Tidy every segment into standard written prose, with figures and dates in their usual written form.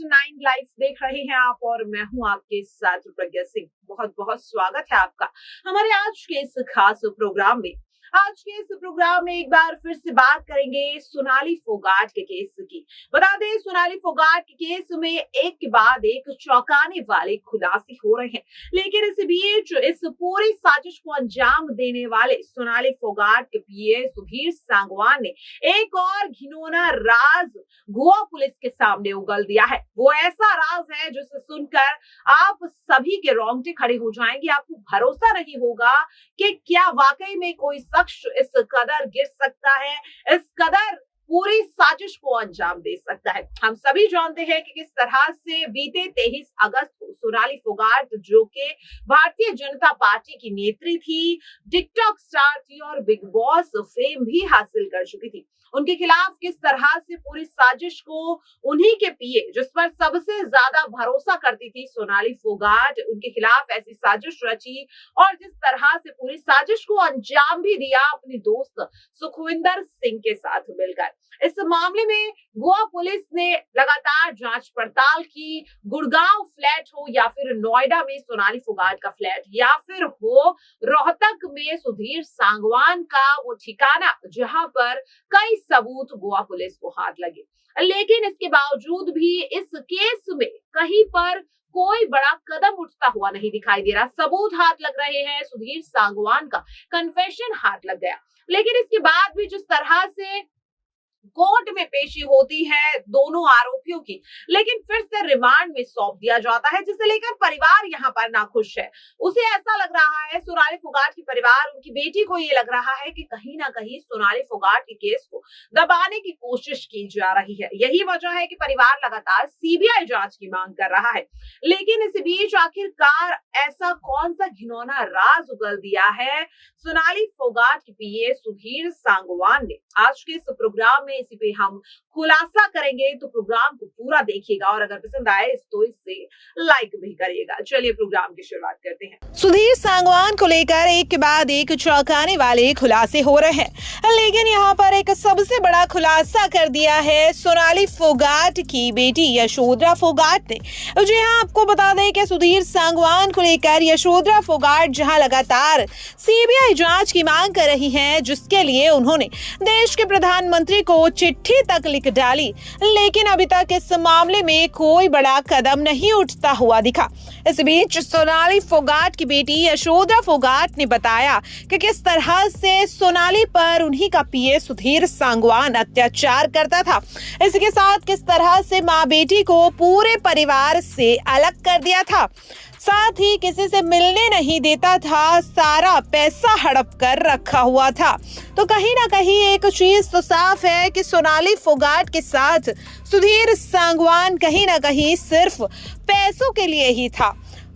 9 live देख रहे हैं आप और मैं हूं आपके साथ प्रज्ञा सिंह। बहुत बहुत स्वागत है आपका हमारे आज के इस खास प्रोग्राम में। आज के इस प्रोग्राम में एक बार फिर से बात करेंगे सोनाली फोगाट के केस की। बता दें, सोनाली फोगाट के केस में एक के बाद एक चौंकाने वाले खुलासे हो रहे हैं, लेकिन इस बीच इस पूरी साजिश को अंजाम देने वाले सोनाली फोगाट के पीए सुधीर सांगवान ने एक और घिनौना राज गोवा पुलिस के सामने उगल दिया है। वो ऐसा राज है जिसे सुनकर आप सभी के रोंगटे खड़े हो जाएंगे। आपको भरोसा नहीं होगा कि क्या वाकई में कोई शख्स इस कदर गिर सकता है, इस कदर पूरी साजिश को अंजाम दे सकता है। हम सभी जानते हैं कि किस तरह से बीते 23 अगस्त को सोनाली फोगाट, जो कि भारतीय जनता पार्टी की नेत्री थी, टिकटॉक स्टार थी और बिग बॉस फेम भी हासिल कर चुकी थी, उनके खिलाफ किस तरह से पूरी साजिश को उन्हीं के पीए, जिस पर सबसे ज्यादा भरोसा करती थी सोनाली फोगाट, उनके खिलाफ ऐसी साजिश रची और जिस तरह से पूरी साजिश को अंजाम भी दिया अपनी दोस्त सुखविंदर सिंह के साथ मिलकर। इस मामले में गोवा पुलिस ने लगातार जांच पड़ताल की। गुड़गांव फ्लैट हो या फिर नोएडा में सोनाली फोगाट का फ्लैट, या फिर हो रोहतक में सुधीर सांगवान का वो ठिकाना जहां पर कई सबूत गोवा पुलिस को हाथ लगे, लेकिन इसके बावजूद भी इस केस में कहीं पर कोई बड़ा कदम उठता हुआ नहीं दिखाई दे रहा। सबूत हाथ लग रहे हैं, सुधीर सांगवान का कन्फेशन हाथ लग गया, लेकिन इसके बाद भी जिस तरह से कोर्ट में पेशी होती है दोनों आरोपियों की, लेकिन फिर से रिमांड में सौंप दिया जाता है, जिसे लेकर परिवार यहाँ पर नाखुश है। उसे ऐसा लग रहा है, सोनाली फोगाट की परिवार, उनकी बेटी को ये लग रहा है कि कहीं ना कहीं सोनाली फोगाट के केस को दबाने की कोशिश की जा रही है। यही वजह है कि परिवार लगातार सीबीआई जांच की मांग कर रहा है। लेकिन इस बीच आखिरकार ऐसा कौन सा घिनौना राज उगल दिया है सोनाली फोगाट के पीए सुधीर सांगवान ने? आज के इस प्रोग्राम में इसी पे हम खुलासा करेंगे, तो प्रोग्राम को पूरा देखिएगा और अगर पसंद आए तो इसे लाइक भी करिएगा। चलिए प्रोग्राम की शुरुआत करते हैं। सुधीर सांगवान को लेकर एक के बाद एक चौंकाने वाले खुलासे हो रहे हैं, लेकिन यहाँ पर एक सबसे बड़ा खुलासा कर दिया है सोनाली फोगाट की बेटी यशोधरा फोगाट ने। जी हाँ, आपको बता दें कि सुधीर सांगवान को लेकर यशोधरा फोगाट जहाँ लगातार सीबीआई जांच की मांग कर रही हैं, जिसके लिए उन्होंने देश के प्रधानमंत्री को चिट्ठी तक लिख डाली, लेकिन अभी तक इस मामले में कोई बड़ा कदम नहीं उठता हुआ दिखा। इस बीच सोनाली फोगाट की बेटी यशोधरा फोगाट ने बताया कि किस तरह से सोनाली पर उन्हीं का पीए सुधीर सांगवान अत्याचार करता था। इसके साथ किस तरह से माँ बेटी को पूरे परिवार से अलग कर दिया था, साथ ही किसी से मिलने नहीं देता था, सारा पैसा हड़प कर रखा हुआ था। तो कहीं ना कहीं एक चीज तो साफ है कि सोनाली फोगाट के साथ सुधीर सांगवान कहीं ना कहीं सिर्फ पैसों के लिए ही था।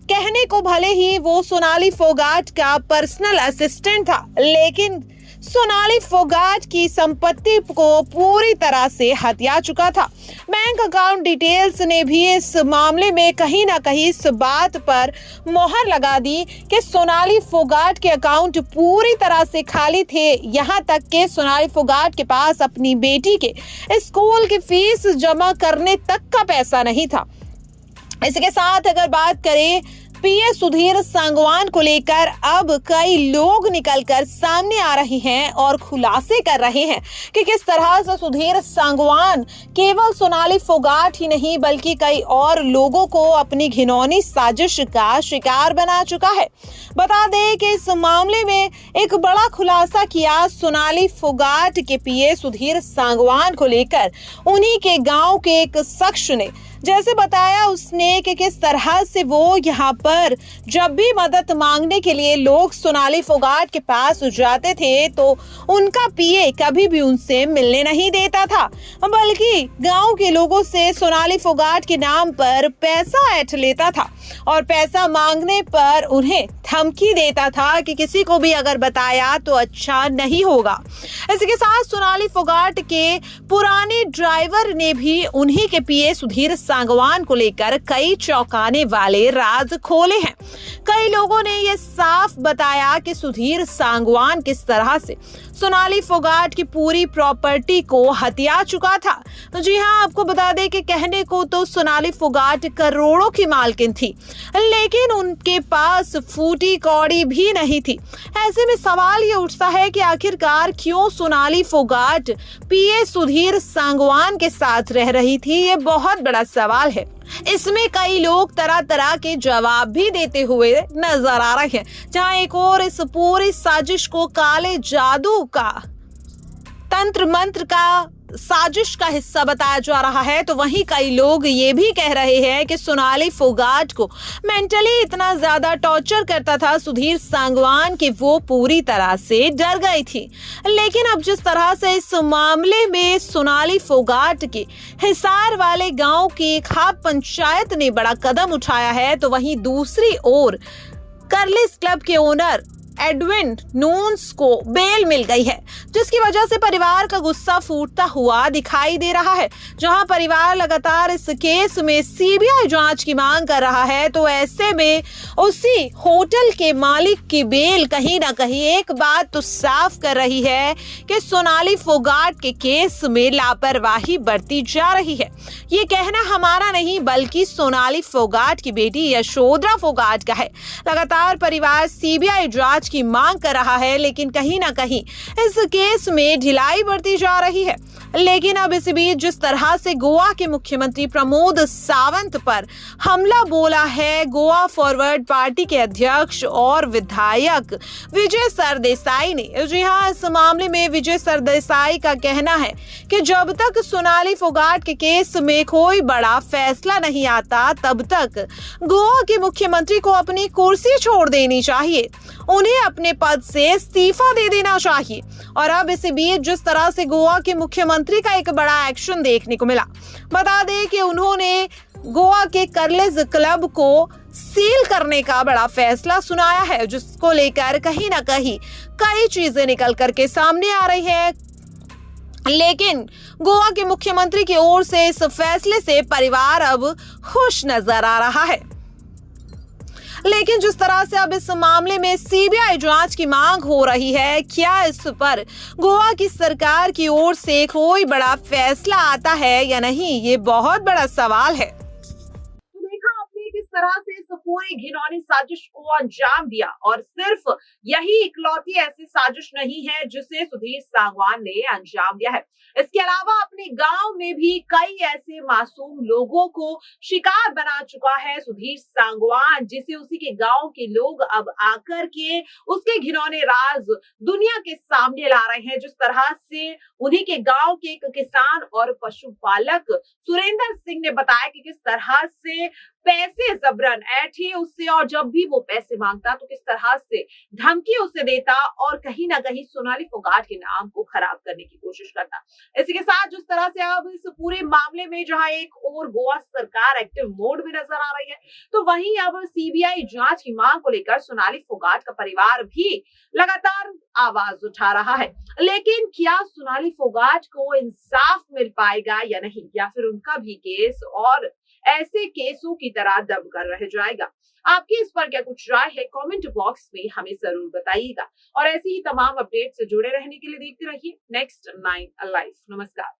कहने को भले ही वो सोनाली फोगाट का पर्सनल असिस्टेंट था, लेकिन सोनाली फोगाट की संपत्ति को पूरी तरह से हथिया चुका था। बैंक अकाउंट डिटेल्स ने भी इस मामले में कहीं ना कहीं इस बात पर मोहर लगा दी कि सोनाली फोगाट के अकाउंट पूरी तरह से खाली थे। यहाँ तक कि सोनाली फोगाट के पास अपनी बेटी के स्कूल की फीस जमा करने तक का पैसा नहीं था। इसके साथ अगर बात करें पीए सुधीर सांगवान को लेकर, अब कई लोग निकलकर सामने आ रहे हैं और खुलासे कर रहे हैं कि किस तरह से सुधीर सांगवान केवल सोनाली फोगाट ही नहीं बल्कि कई और लोगों को अपनी घिनौनी साजिश का शिकार बना चुका है। बता दें कि इस मामले में एक बड़ा खुलासा किया सोनाली फोगाट के पीए सुधीर सांगवान को लेकर उन्हीं के गांव के एक शख्स ने। जैसे बताया उसने कि किस तरह से वो यहाँ पर जब भी मदद मांगने के लिए लोग सोनाली फोगाट के पास जाते थे तो उनका पीए कभी भी उनसे मिलने नहीं देता था, बल्कि गांव के लोगों से सोनाली फोगाट के नाम पर पैसा ऐंठ लेता था और पैसा मांगने पर उन्हें धमकी देता था कि किसी को भी अगर बताया तो अच्छा नहीं होगा। इसके साथ सोनाली फोगाट के पुराने ड्राइवर ने भी उन्हीं के पीए सुधीर सांगवान को लेकर कई चौंकाने वाले राज खोले हैं। कई लोगों ने ये साफ बताया कि सुधीर सांगवान किस तरह से सोनाली फोगाट की पूरी प्रॉपर्टी को हथिया चुका था। जी हाँ, आपको बता दें कि कहने को तो सोनाली फोगाट करोड़ों की मालकिन थी, लेकिन उनके पास फूटी कौड़ी भी नहीं थी। ऐसे में सवाल ये उठता है कि आखिरकार क्यों सोनाली फोगाट पीए सुधीर सांगवान के साथ रह रही थी। ये बहुत बड़ा सवाल है। इसमें कई लोग तरह तरह के जवाब भी देते हुए नजर आ रहे हैं। जहां एक और इस पूरी साजिश को काले जादू का, तंत्र मंत्र का साजिश का हिस्सा बताया जा रहा है, तो वहीं कई लोग ये भी कह रहे हैं कि सोनाली फोगाट को मेंटली इतना ज्यादा टॉर्चर करता था सुधीर सांगवान कि वो पूरी तरह से डर गई थी। लेकिन अब जिस तरह से इस मामले में सोनाली फोगाट के हिसार वाले गांव की खाप पंचायत ने बड़ा कदम उठाया है, तो वहीं दूसरी ओर कर्लिस क्लब के ओनर एडविन नून्स को बेल मिल गई है, जिसकी वजह से परिवार का गुस्सा फूटता हुआ दिखाई दे रहा है। जहां परिवार लगातार इस केस में सीबीआई जांच की मांग कर रहा है, तो ऐसे में उसी होटल के मालिक की बेल कहीं ना कहीं एक बात तो साफ कर रही है कि सोनाली फोगाट के केस में लापरवाही बरती जा रही है। ये कहना हमारा नहीं, बल्कि सोनाली फोगाट की बेटी यशोधरा फोगाट का है। लगातार परिवार सीबीआई जांच की मांग कर रहा है, लेकिन कहीं ना कहीं इस केस में ढिलाई बरती जा रही है। लेकिन अब इस बीच जिस तरह से गोवा के मुख्यमंत्री प्रमोद सावंत पर हमला बोला है गोवा फॉरवर्ड पार्टी के अध्यक्ष और विधायक विजय सरदेसाई ने। जी हाँ, इस मामले में विजय सरदेसाई का कहना है कि जब तक सोनाली फोगाट के केस में कोई बड़ा फैसला नहीं आता, तब तक गोवा के मुख्यमंत्री को अपनी कुर्सी छोड़ देनी चाहिए, उन्हें अपने पद से इस्तीफा दे देना चाहिए। और अब इस बीच जिस तरह से गोवा के मुख्यमंत्री का एक बड़ा एक्शन देखने को मिला, बता दें कि उन्होंने गोवा के कर्लिस क्लब को सील करने का बड़ा फैसला सुनाया है, जिसको लेकर कहीं ना कहीं कई चीजें निकल करके सामने आ रही है। लेकिन गोवा के मुख्यमंत्री की ओर से इस फैसले से परिवार अब खुश नजर आ रहा है। लेकिन जिस तरह से अब इस मामले में सीबीआई जांच की मांग हो रही है, क्या इस पर गोवा की सरकार की ओर से कोई बड़ा फैसला आता है या नहीं, ये बहुत बड़ा सवाल है। तो देखा आपने किस तरह से इस पूरी घिनौनी साजिश को अंजाम दिया, और सिर्फ यही इकलौती ऐसी साजिश नहीं है जिसे सुधीर सांगवान ने अंजाम दिया है। इसके अलावा अपने गांव में भी कई ऐसे मासूम लोगों को शिकार बना चुका है सुधीर सांगवान, जिसे उसी के गांव के लोग अब आकर के उसके घिनौने राज दुनिया के सामने ला रहे हैं। जिस तरह से उन्हीं के गांव के एक किसान और पशुपालक सुरेंद्र सिंह ने बताया कि किस तरह से पैसे जबरन ऐठी उससे, और जब भी वो पैसे मांगता तो किस तरह से धमकी उसे देता और कहीं ना कहीं सोनाली फोगाट के नाम को खराब करने की कोशिश करता। इसी के साथ जिस तरह से अब इस पूरे मामले में जहां एक और गोवा सरकार एक्टिव मोड में नजर आ रही है, तो वहीं अब सीबीआई जांच की मांग को लेकर सोनाली फोगाट का परिवार भी लगातार आवाज उठा रहा है। लेकिन क्या सोनाली फोगाट को इंसाफ मिल पाएगा या नहीं, या फिर उनका भी केस और ऐसे केसों की तरह दब कर रह जाएगा? आपकी इस पर क्या कुछ राय है? कमेंट बॉक्स में हमें जरूर बताइएगा। और ऐसी ही तमाम अपडेट से जुड़े रहने के लिए देखते रहिए नेक्स्ट 9 लाइव। नमस्कार।